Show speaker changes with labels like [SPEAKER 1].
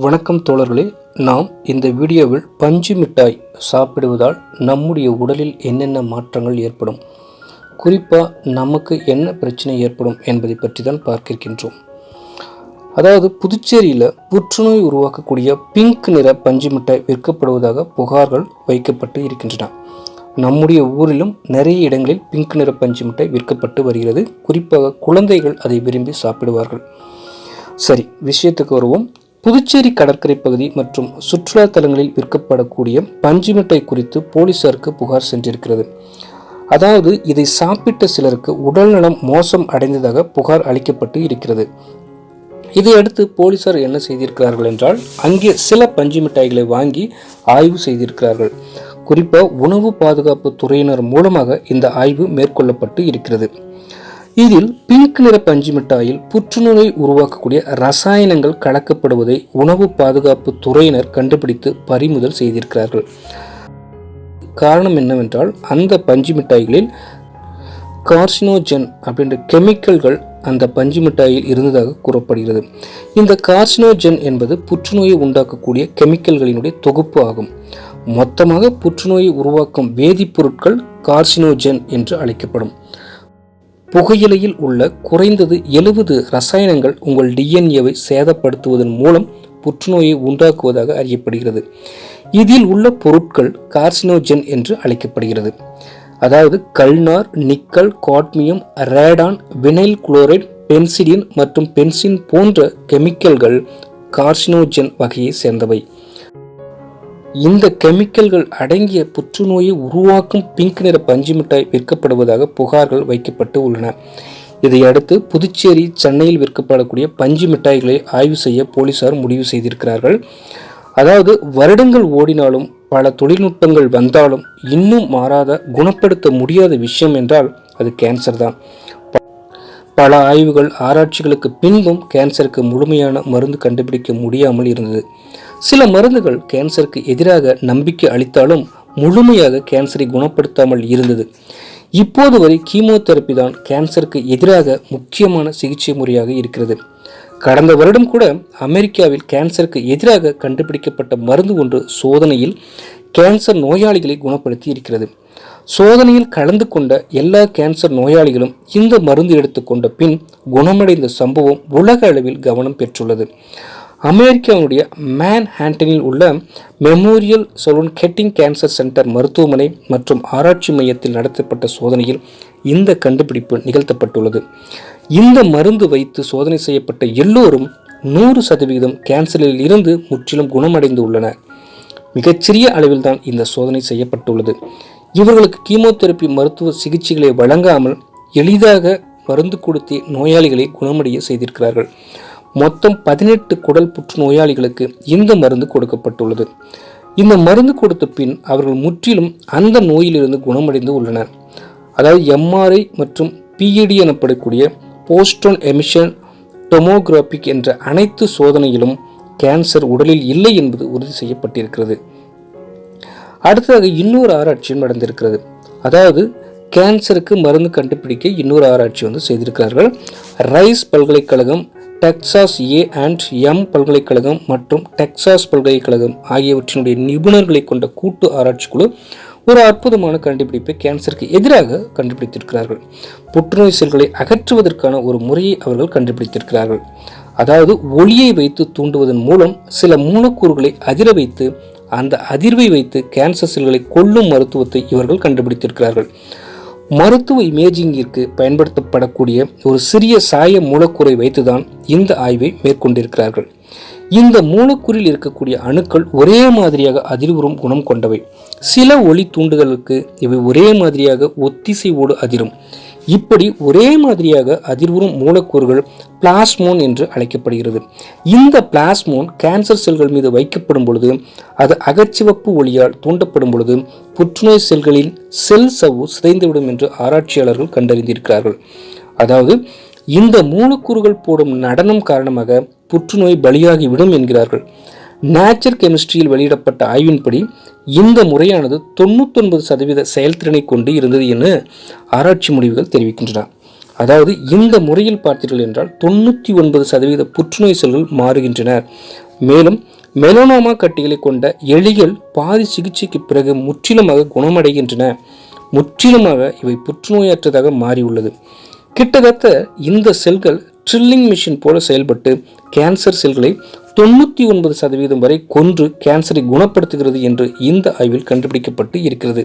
[SPEAKER 1] வணக்கம் தோழர்களே, நாம் இந்த வீடியோவில் பஞ்சு மிட்டாய் சாப்பிடுவதால் நம்முடைய உடலில் என்னென்ன மாற்றங்கள் ஏற்படும், குறிப்பாக நமக்கு என்ன பிரச்சனை ஏற்படும் என்பதை பற்றி தான் பார்க்க இருக்கின்றோம். அதாவது புதுச்சேரியில் புற்றுநோய் உருவாக்கக்கூடிய பிங்க் நிற பஞ்சு மிட்டாய் விற்கப்படுவதாக புகார்கள் வைக்கப்பட்டு இருக்கின்றன. நம்முடைய ஊரிலும் நிறைய இடங்களில் பிங்க் நிற பஞ்சு மிட்டாய் விற்கப்பட்டு வருகிறது. குறிப்பாக குழந்தைகள் அதை விரும்பி சாப்பிடுவார்கள். சரி, விஷயத்துக்கு வருவோம். புதுச்சேரி கடற்கரை பகுதி மற்றும் சுற்றுலா தலங்களில் விற்கப்படக்கூடிய பஞ்சு மிட்டாய் குறித்து போலீசாருக்கு புகார் சென்றிருக்கிறது. அதாவது இதை சாப்பிட்ட சிலருக்கு உடல்நலம் மோசம் அடைந்ததாக புகார் அளிக்கப்பட்டு இருக்கிறது. இதையடுத்து போலீசார் என்ன செய்திருக்கிறார்கள் என்றால், அங்கே சில பஞ்சு மிட்டாய்களை வாங்கி ஆய்வு செய்திருக்கிறார்கள். குறிப்பாக உணவு பாதுகாப்பு துறையினர் மூலமாக இந்த ஆய்வு மேற்கொள்ளப்பட்டு இருக்கிறது. இதில் பிங்க் நிற பஞ்சு மிட்டாயில் புற்றுநோயை உருவாக்கக்கூடிய ரசாயனங்கள் கலக்கப்படுவதை உணவு பாதுகாப்பு துறையினர் கண்டுபிடித்து பறிமுதல் செய்திருக்கிறார்கள். காரணம் என்னவென்றால், அந்த பஞ்சு மிட்டாய்களில் கார்சினோஜன் அப்படின்ற கெமிக்கல்கள் அந்த பஞ்சு மிட்டாயில் இருந்ததாக கூறப்படுகிறது. இந்த கார்சினோஜன் என்பது புற்றுநோயை உண்டாக்கக்கூடிய கெமிக்கல்களினுடைய தொகுப்பு ஆகும். மொத்தமாக புற்றுநோயை உருவாக்கும் வேதிப்பொருட்கள் கார்சினோஜன் என்று அழைக்கப்படும். புகையிலையில் உள்ள குறைந்தது 70 ரசாயனங்கள் உங்கள் டிஎன்ஏவை சேதப்படுத்துவதன் மூலம் புற்றுநோயை உண்டாக்குவதாக அறியப்படுகிறது. இதில் உள்ள பொருட்கள் கார்சினோஜன் என்று அழைக்கப்படுகிறது. அதாவது கல்நார், nickel, cadmium, radon, vinyl chloride, benzidine மற்றும் பென்சின் போன்ற கெமிக்கல்கள் கார்சினோஜன் வகையை சேர்ந்தவை. இந்த கெமிக்கல்கள் அடங்கிய புற்றுநோயை உருவாக்கும் பிங்க் நிற பஞ்சு மிட்டாய் விற்கப்படுவதாக புகார்கள் வைக்கப்பட்டு உள்ளன. இதையடுத்து புதுச்சேரி, சென்னையில் விற்கப்படக்கூடிய பஞ்சு மிட்டாய்களை ஆய்வு செய்ய போலீசார் முடிவு செய்திருக்கிறார்கள். அதாவது வருடங்கள் ஓடினாலும் பல தொழில்நுட்பங்கள் வந்தாலும் இன்னும் மாறாத, குணப்படுத்த முடியாத விஷயம் என்றால் அது கேன்சர் தான். பல ஆய்வுகள், ஆராய்ச்சிகளுக்கு பின்பும் கேன்சருக்கு முழுமையான மருந்து கண்டுபிடிக்க முடியாமல் இருந்தது. சில மருந்துகள் கேன்சருக்கு எதிராக நம்பிக்கை அளித்தாலும் முழுமையாக கேன்சரை குணப்படுத்தாமல் இருந்தது. இப்போது வரை கீமோதெரப்பி தான் கேன்சருக்கு எதிராக முக்கியமான சிகிச்சை முறையாக இருக்கிறது. கடந்த வருடம் கூட அமெரிக்காவில் கேன்சருக்கு எதிராக கண்டுபிடிக்கப்பட்ட மருந்து ஒன்று சோதனையில் கேன்சர் நோயாளிகளை குணப்படுத்தி இருக்கிறது. சோதனையில் கலந்து கொண்ட எல்லா கேன்சர் நோயாளிகளும் இந்த மருந்து எடுத்துக்கொண்ட பின் குணமடைந்த சம்பவம் உலக அளவில் கவனம் பெற்றுள்ளது. அமெரிக்காவுடைய மேன்ஹாட்டனில் உள்ள Memorial Sloan Kettering Cancer Center மருத்துவமனை மற்றும் ஆராய்ச்சி மையத்தில் நடத்தப்பட்ட சோதனையில் இந்த கண்டுபிடிப்பு நிகழ்த்தப்பட்டுள்ளது. இந்த மருந்து வைத்து சோதனை செய்யப்பட்ட எல்லோரும் 100% கேன்சரில் இருந்து முற்றிலும் குணமடைந்து உள்ளனர். மிகச்சிறிய அளவில் தான் இந்த சோதனை செய்யப்பட்டுள்ளது. இவர்களுக்கு கீமோதெரப்பி மருத்துவ சிகிச்சைகளை வழங்காமல் எளிதாக மருந்து கொடுத்து நோயாளிகளை குணமடைய செய்திருக்கிறார்கள். மொத்தம் 18 குடல் புற்று நோயாளிகளுக்கு இந்த மருந்து கொடுக்கப்பட்டுள்ளது. இந்த மருந்து கொடுத்த பின் அவர்கள் முற்றிலும் அந்த நோயிலிருந்து குணமடைந்து உள்ளனர். அதாவது எம்ஆர்ஐ மற்றும் பிஇடி எனப்படக்கூடிய போஸ்டோன் எமிஷன் டொமோகிராபிக் என்ற அனைத்து சோதனையிலும் கேன்சர் உடலில் இல்லை என்பது உறுதி செய்யப்பட்டிருக்கிறது. அடுத்ததாக இன்னொரு ஆராய்ச்சியும் நடந்திருக்கிறது. அதாவது கேன்சருக்கு மருந்து கண்டுபிடிக்க இன்னொரு ஆராய்ச்சி செய்திருக்கிறார்கள். ரைஸ் பல்கலைக்கழகம், டெக்சாஸ் A&M பல்கலைக்கழகம் மற்றும் டெக்சாஸ் பல்கலைக்கழகம் ஆகியவற்றினுடைய நிபுணர்களை கொண்ட கூட்டு ஆராய்ச்சி குழு ஒரு அற்புதமான கண்டுபிடிப்பை கேன்சருக்கு எதிராக கண்டுபிடித்திருக்கிறார்கள். புற்றுநோய் செல்களை அகற்றுவதற்கான ஒரு முறையை அவர்கள் கண்டுபிடித்திருக்கிறார்கள். அதாவது ஒளியை வைத்து தூண்டுவதன் மூலம் சில மூலக்கூறுகளை அதிர வைத்து அந்த அதிர்வை வைத்து கேன்சர் செல்களை கொல்லும் மருத்துவத்தை இவர்கள் கண்டுபிடித்திருக்கிறார்கள். மருத்துவ இமேஜிங்கிற்கு பயன்படுத்தப்படக்கூடிய ஒரு சிறிய சாய மூலக்கூறை வைத்துதான் இந்த ஆய்வை மேற்கொண்டிருக்கிறார்கள். இந்த மூலக்கூறில் இருக்கக்கூடிய அணுக்கள் ஒரே மாதிரியாக அதிர்வுறும் குணம் கொண்டவை. சில ஒளி தூண்டுதலுக்கு இவை ஒரே மாதிரியாக ஒத்திசைவோடு அதிரும். இப்படி ஒரே மாதிரியாக அதிர்வுறும் மூலக்கூறுகள் பிளாஸ்மோன் என்று அழைக்கப்படுகிறது. இந்த பிளாஸ்மோன் கேன்சர் செல்கள் மீது வைக்கப்படும் பொழுது அது அகச்சிவப்பு ஒளியால் தூண்டப்படும் பொழுது புற்றுநோய் செல்களின் செல் சவ்வு சிதைந்துவிடும் என்று ஆராய்ச்சியாளர்கள் கண்டறிந்திருக்கிறார்கள். அதாவது இந்த மூலக்கூறுகள் போடும் நடனம் காரணமாக புற்றுநோய் பலியாகிவிடும் என்கிறார்கள். நேச்சர் கெமிஸ்ட்ரியில் வெளியிடப்பட்ட ஆய்வின்படி இந்த முறையானது 99% செயல்திறனை கொண்டு இருந்தது என ஆராய்ச்சி முடிவுகள் தெரிவிக்கின்றன. அதாவது இந்த முறையில் பார்த்தீர்கள் என்றால் 99% புற்றுநோய் செல்கள் மாறுகின்றன. மேலும் மெலனோமா கட்டிகளை கொண்ட எலிகள் பாதி சிகிச்சைக்கு பிறகு முற்றிலுமாக குணமடைகின்றன. முற்றிலுமாக இவை புற்றுநோயற்றதாக மாறியுள்ளது. கிட்டத்தட்ட இந்த செல்கள் ட்ரில்லிங் மிஷின் போல செயல்பட்டு கேன்சர் செல்களை 99% வரை கொன்று கேன்சரை குணப்படுத்துகிறது என்று இந்த ஆய்வில் கண்டுபிடிக்கப்பட்டு இருக்கிறது.